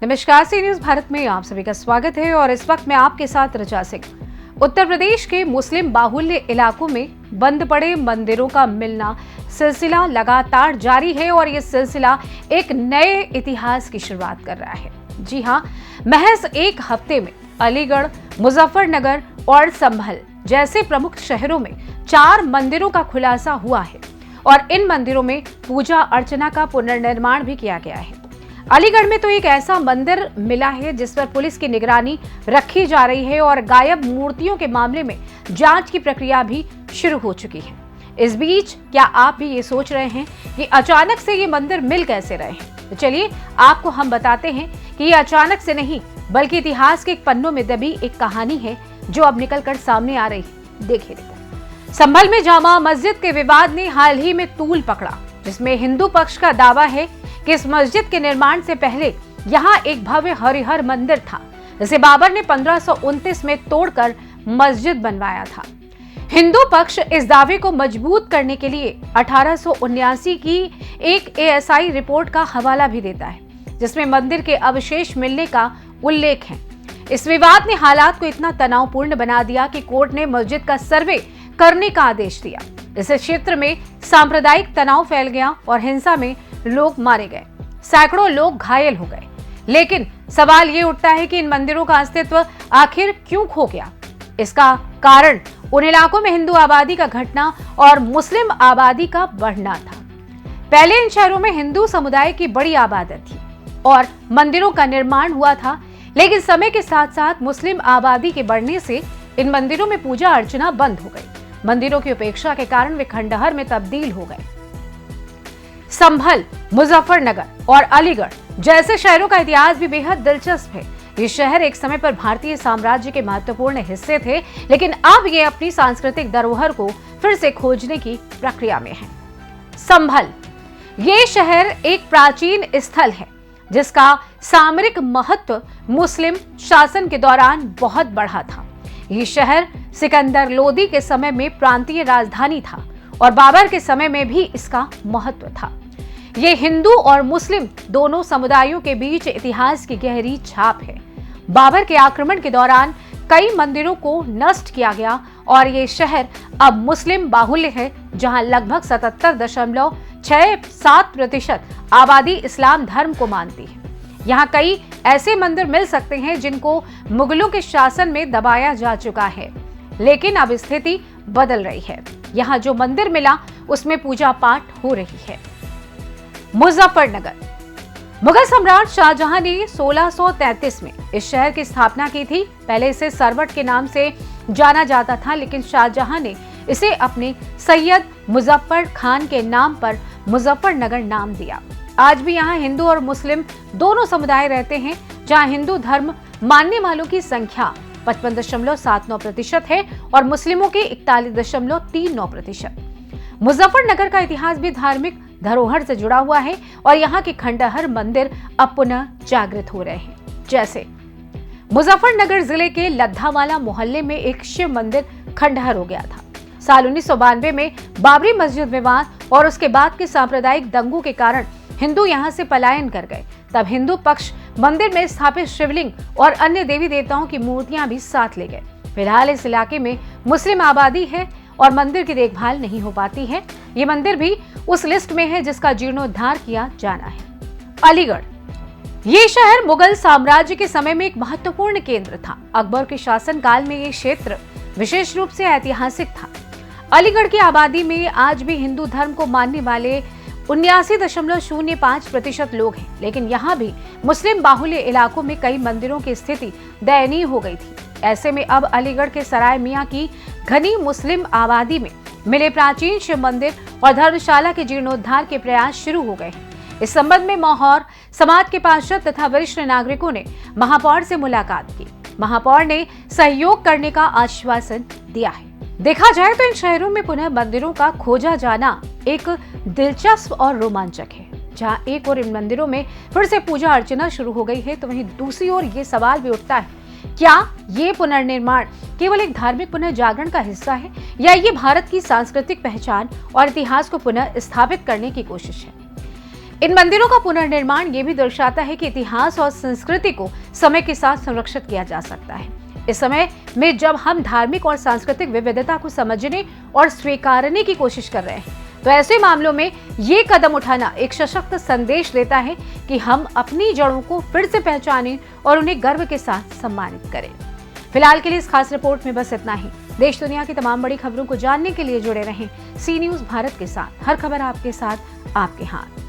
नमस्कार, सी न्यूज भारत में आप सभी का स्वागत है और इस वक्त मैं आपके साथ रचा सिंह। उत्तर प्रदेश के मुस्लिम बाहुल्य इलाकों में बंद पड़े मंदिरों का मिलना सिलसिला लगातार जारी है और ये सिलसिला एक नए इतिहास की शुरुआत कर रहा है। जी हाँ, महज एक हफ्ते में अलीगढ़, मुजफ्फरनगर और संभल जैसे प्रमुख शहरों में 4 मंदिरों का खुलासा हुआ है और इन मंदिरों में पूजा अर्चना का पुनर्निर्माण भी किया गया है। अलीगढ़ में तो एक ऐसा मंदिर मिला है जिस पर पुलिस की निगरानी रखी जा रही है और गायब मूर्तियों के मामले में जांच की प्रक्रिया भी शुरू हो चुकी है। इस बीच क्या आप भी ये सोच रहे हैं कि अचानक से ये मंदिर मिल कैसे रहे हैं? तो चलिए आपको हम बताते हैं कि ये अचानक से नहीं बल्कि इतिहास के पन्नों में दबी एक कहानी है जो अब निकल कर सामने आ रही है। देखिए, संभल में जामा मस्जिद के विवाद ने हाल ही में तूल पकड़ा, जिसमें हिंदू पक्ष का दावा है कि इस मस्जिद के निर्माण से पहले यहाँ एक भव्य हरिहर मंदिर था, जिसे बाबर ने 1529 में तोड़कर मस्जिद बनवाया था। हिंदू पक्ष इस दावे को मजबूत करने के लिए 1879 की एक एएसआई रिपोर्ट का हवाला भी देता है, जिसमें मंदिर के अवशेष मिलने का उल्लेख है। इस विवाद ने हालात को इतना तनावपूर्ण बना दिया कि कोर्ट ने मस्जिद का सर्वे करने का आदेश दिया। इस क्षेत्र में सांप्रदायिक तनाव फैल गया और हिंसा में लोग मारे गए, सैकड़ों लोग घायल हो गए। लेकिन सवाल ये उठता है कि इन मंदिरों का अस्तित्व आखिर क्यों खो गया? इसका कारण उन इलाकों में हिंदू आबादी का घटना और मुस्लिम आबादी का बढ़ना था। पहले इन शहरों में हिंदू समुदाय की बड़ी आबादी थी और मंदिरों का निर्माण हुआ था, लेकिन समय के साथ साथ मुस्लिम आबादी के बढ़ने से इन मंदिरों में पूजा अर्चना बंद हो गई। मंदिरों की उपेक्षा के कारण वे खंडहर में तब्दील हो गए। संभल, मुजफ्फरनगर और अलीगढ़ जैसे शहरों का इतिहास भी बेहद दिलचस्प है। ये शहर एक समय पर भारतीय साम्राज्य के महत्वपूर्ण हिस्से थे, लेकिन अब ये अपनी सांस्कृतिक धरोहर को फिर से खोजने की प्रक्रिया में है। संभल, ये शहर एक प्राचीन स्थल है जिसका सामरिक महत्व मुस्लिम शासन के दौरान बहुत बढ़ा था। ये शहर सिकंदर लोदी के समय में प्रांतीय राजधानी था और बाबर के समय में भी इसका महत्व था। ये हिंदू और मुस्लिम दोनों समुदायों के बीच इतिहास की गहरी छाप है। बाबर के आक्रमण के दौरान कई मंदिरों को नष्ट किया गया और ये शहर अब मुस्लिम बाहुल्य है, जहां लगभग 77.67% आबादी इस्लाम धर्म को मानती है। यहाँ कई ऐसे मंदिर मिल सकते हैं जिनको मुगलों के शासन में दबाया जा चुका है, लेकिन अब स्थिति बदल रही है। यहाँ जो मंदिर मिला उसमें पूजा पाठ हो रही है। मुजफ्फरनगर, मुगल सम्राट शाहजहां ने 1633 में इस शहर की स्थापना की थी। पहले इसे सरवट के नाम से जाना जाता था, लेकिन शाहजहां ने इसे अपने सैयद मुजफ्फर खान के नाम पर मुजफ्फरनगर नाम दिया। आज भी यहाँ हिंदू और मुस्लिम दोनों समुदाय रहते हैं, जहाँ हिंदू धर्म मानने वालों की संख्या 55.79% है और मुस्लिमों की 41.39%। मुजफ्फरनगर का इतिहास भी धार्मिक धरोहर से जुड़ा हुआ है और यहाँ के खंडहर मंदिर अब पुनः जागृत हो रहे हैं। जैसे मुजफ्फरनगर जिले के लद्दावाला मोहल्ले में एक शिव मंदिर खंडहर हो गया था। साल 1992 में बाबरी मस्जिद विवाद और उसके बाद के सांप्रदायिक दंगों के कारण हिंदू यहाँ से पलायन कर गए। तब हिंदू पक्ष मंदिर में स्थापित शिवलिंग और अन्य देवी देवताओं की मूर्तियां भी साथ ले गए। फिलहाल इस इलाके में मुस्लिम आबादी है और मंदिर की देखभाल नहीं हो पाती है। ये मंदिर भी उस लिस्ट में है जिसका जीर्णोद्धार किया जाना है। अलीगढ़, ये शहर मुगल साम्राज्य के समय में एक महत्वपूर्ण केंद्र था। अकबर के शासनकाल में ये क्षेत्र विशेष रूप से ऐतिहासिक था। अलीगढ़ की आबादी में आज भी हिंदू धर्म को मानने वाले 79.05% लोग हैं, लेकिन यहाँ भी मुस्लिम बाहुल्य इलाकों में कई मंदिरों की स्थिति दयनीय हो गई थी। ऐसे में अब अलीगढ़ के सराय मियां की घनी मुस्लिम आबादी में मिले प्राचीन शिव मंदिर और धर्मशाला के जीर्णोद्धार के प्रयास शुरू हो गए हैं। इस संबंध में मौहौर समाज के पार्षद तथा वरिष्ठ नागरिकों ने महापौर से मुलाकात की। महापौर ने सहयोग करने का आश्वासन दिया है। देखा जाए तो इन शहरों में पुनः मंदिरों का खोजा जाना एक दिलचस्प और रोमांचक है। जहां एक ओर इन मंदिरों में फिर से पूजा अर्चना शुरू हो गई है, तो वहीं दूसरी ओर ये सवाल भी उठता है, क्या ये पुनर्निर्माण केवल एक धार्मिक पुनर्जागरण का हिस्सा है या ये भारत की सांस्कृतिक पहचान और इतिहास को पुनः स्थापित करने की कोशिश है? इन मंदिरों का पुनर्निर्माण ये भी दर्शाता है कि इतिहास और संस्कृति को समय के साथ संरक्षित किया जा सकता है। इस समय में जब हम धार्मिक और सांस्कृतिक विविधता को समझने और स्वीकारने की कोशिश कर रहे हैं, तो ऐसे मामलों में ये कदम उठाना एक सशक्त संदेश देता है कि हम अपनी जड़ों को फिर से पहचानें और उन्हें गर्व के साथ सम्मानित करें। फिलहाल के लिए इस खास रिपोर्ट में बस इतना ही। देश दुनिया की तमाम बड़ी खबरों को जानने के लिए जुड़े रहें सी न्यूज़ भारत के साथ। हर खबर आपके साथ, आपके हाथ।